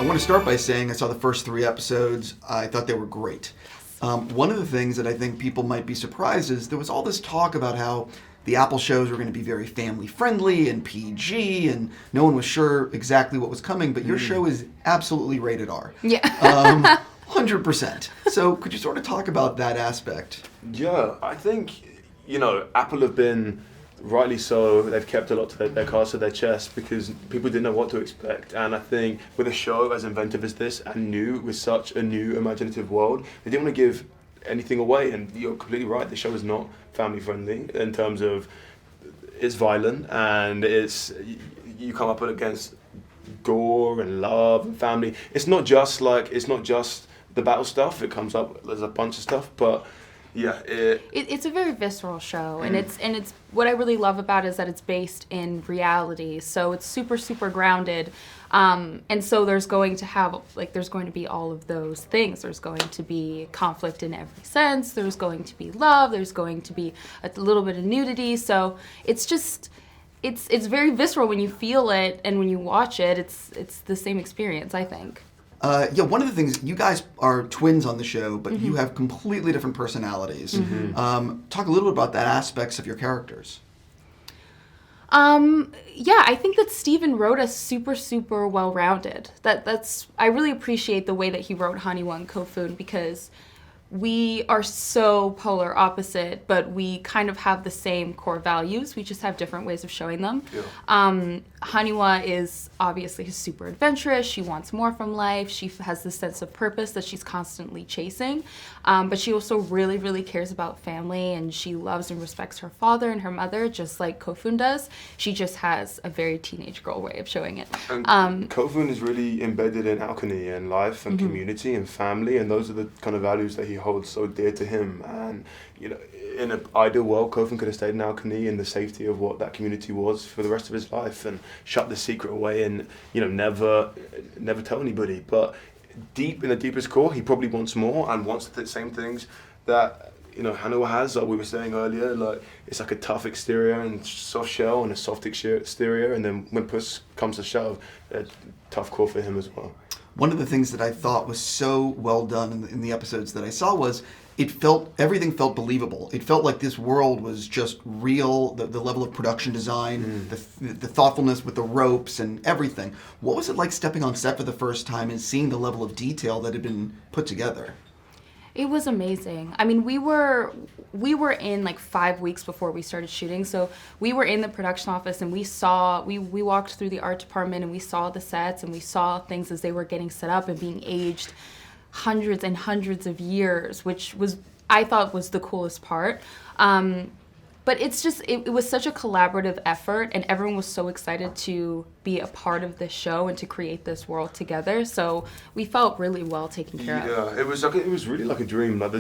want to start by saying I saw the first 3 episodes. I thought they were great. One of the things that I think people might be surprised is there was all this talk about how the Apple shows were going to be very family-friendly and PG, and no one was sure exactly what was coming, but your show is absolutely rated R. Yeah. 100%. So could you sort of talk about that aspect? Yeah, I think, Apple have been, rightly so, they've kept a lot to their cards to their chest because people didn't know what to expect. And I think with a show as inventive as this and new, with such a new imaginative world, they didn't want to give anything away. And you're completely right, the show is not family friendly in terms of it's violent and you come up against gore and love and family. It's not just the battle stuff, it comes up, there's a bunch of stuff, but yeah, it's a very visceral show, and it's what I really love about it is that it's based in reality. So it's super, super grounded, and so there's going to be all of those things. There's going to be conflict in every sense. There's going to be love. There's going to be a little bit of nudity. So it's just it's very visceral when you feel it, and when you watch it, it's the same experience, I think. One of the things, you guys are twins on the show, but you have completely different personalities. Talk a little bit about that aspects of your characters. I think that Steven wrote us super, super well-rounded. I really appreciate the way that he wrote Haniwa and Kofun because we are so polar opposite, but we kind of have the same core values. We just have different ways of showing them. Yeah. Haniwa is obviously super adventurous. She wants more from life. She has this sense of purpose that she's constantly chasing. But she also really, really cares about family, and she loves and respects her father and her mother, just like Kofun does. She just has a very teenage girl way of showing it. And Kofun is really embedded in alchemy and life and community and family, and those are the kind of values that he holds so dear to him. And in an ideal world, Kofun could have stayed in alchemy in the safety of what that community was for the rest of his life and shut the secret away and never tell anybody. But deep in the deepest core, he probably wants more and wants the same things that Haniwa has, like we were saying earlier. Like it's like a tough exterior and soft shell and a soft exterior, and then when push comes to shove, a tough core for him as well. One of the things that I thought was so well done in the episodes that I saw was everything felt believable. It felt like this world was just real, the level of production design, the thoughtfulness with the ropes and everything. What was it like stepping on set for the first time and seeing the level of detail that had been put together? It was amazing. I mean, we were in like 5 weeks before we started shooting, so we were in the production office and we walked through the art department and we saw the sets and we saw things as they were getting set up and being aged hundreds and hundreds of years, which I thought was the coolest part. But it's just, it was such a collaborative effort, and everyone was so excited to be a part of this show and to create this world together. So we felt really well taken care of. Yeah, it was really like a dream. Like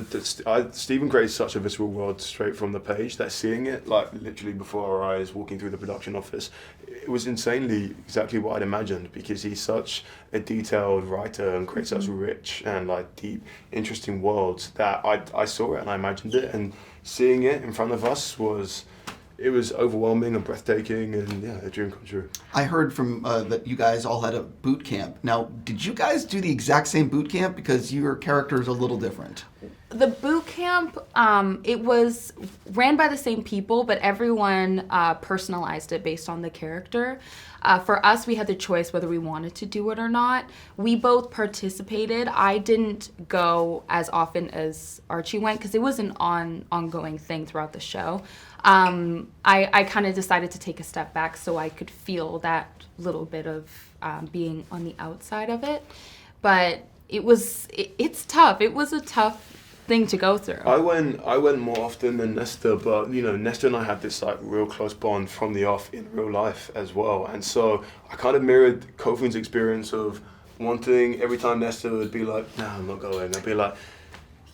Steven created such a visceral world straight from the page that seeing it, like literally before our eyes, walking through the production office, it was insanely exactly what I'd imagined, because he's such a detailed writer and creates such rich and like deep, interesting worlds that I saw it and I imagined it, and seeing it in front of us was overwhelming and breathtaking, and yeah, a dream come true. I heard from that you guys all had a boot camp. Now, did you guys do the exact same boot camp? Because your character is a little different. The boot camp, it was ran by the same people, but everyone personalized it based on the character. For us, we had the choice whether we wanted to do it or not. We both participated. I didn't go as often as Archie went because it was an ongoing thing throughout the show. I kind of decided to take a step back so I could feel that little bit of being on the outside of it. But it's tough. It was a tough thing to go through. I went more often than Nesta, but Nesta and I had this like real close bond from the off in real life as well, and so I kind of mirrored Kofun's experience of wanting every time Nesta would be like, "No, I'm not going." I'd be like,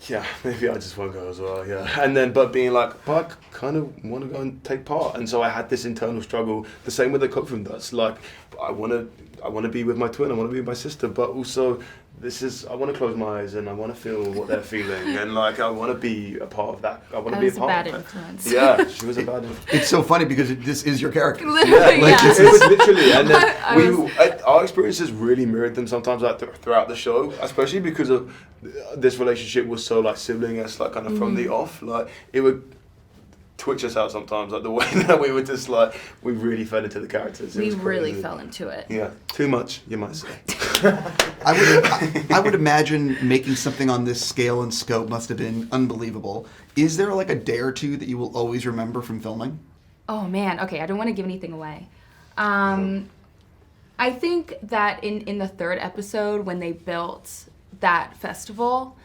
"Yeah, maybe I just won't go as well." Yeah, and then but being like, "But I kind of want to go and take part," and so I had this internal struggle. The same with the Kofun does. Like, I want to be with my twin. I want to be with my sister, but also I want to close my eyes and I want to feel what they're feeling, and like I want to be a part of that. I want to be a part of that. Influence. Yeah, she was a bad influence. It's so funny because this is your character. Literally, Like, yeah. It was literally, and then our experiences really mirrored them sometimes, like throughout the show, especially because of this relationship was so like sibling-esque, like kind of from the off. Like it would twitch us out sometimes, like the way that we were just like we really fell into the characters. We really fell into it. Yeah, too much, you might say. I would imagine making something on this scale and scope must have been unbelievable. Is there like a day or two that you will always remember from filming? Oh man, okay, I don't want to give anything away. I think that in the third episode when they built that festival,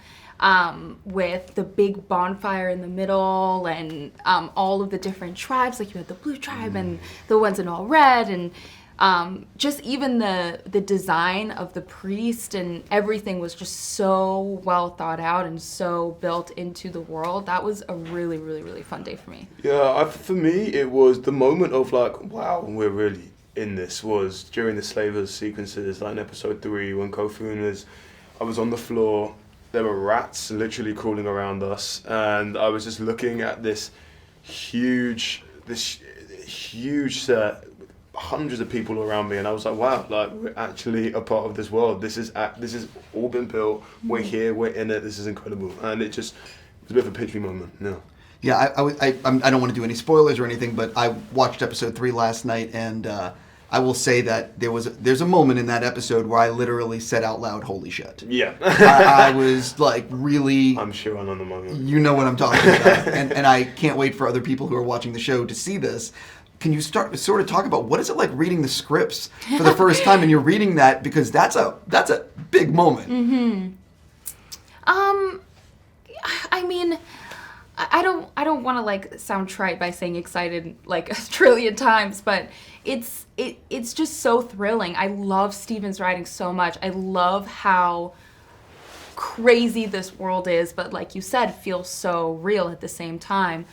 with the big bonfire in the middle and all of the different tribes, like you had the blue tribe and the ones in all red, and just even the design of the priest and everything was just so well thought out and so built into the world. That was a really, really, really fun day for me. Yeah, for me it was the moment of like, wow, we're really in this, was during the slavers sequences, like in episode 3 when I was on the floor. There were rats literally crawling around us, and I was just looking at this huge set, hundreds of people around me, and I was like, wow, like we're actually a part of this world. This is all been built. We're here. We're in it. This is incredible, and it was a bit of a pitch me moment. Yeah. Yeah, I don't want to do any spoilers or anything, but I watched episode 3 last night, and I will say that there's a moment in that episode where I literally said out loud, "Holy shit!" Yeah. I was like, really. I'm sure I know the moment. You know what I'm talking about, and I can't wait for other people who are watching the show to see this. Can you sort of talk about what is it like reading the scripts for the first time, and you're reading that, because that's a big moment. Mm-hmm. I mean, I don't want to like sound trite by saying excited like a trillion times, but it's just so thrilling. I love Steven's writing so much. I love how crazy this world is, but like you said, feels so real at the same time.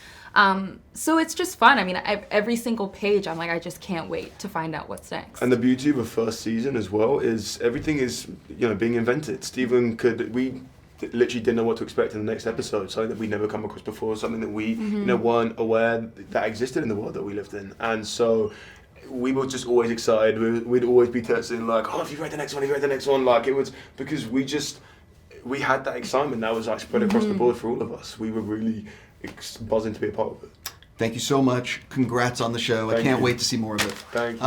So it's just fun. I mean, every single page, I'm like, I just can't wait to find out what's next. And the beauty of a first season as well is everything is, being invented. We literally didn't know what to expect in the next episode, something that we'd never come across before, something that we, weren't aware that existed in the world that we lived in. And so we were just always excited. We'd always be texting like, oh, have you read the next one? Have you read the next one? Like, it was because we had that excitement that was like spread across the board for all of us. We were really buzzing to be a part of it. Thank you so much. Congrats on the show. I can't wait to see more of it. Thank you.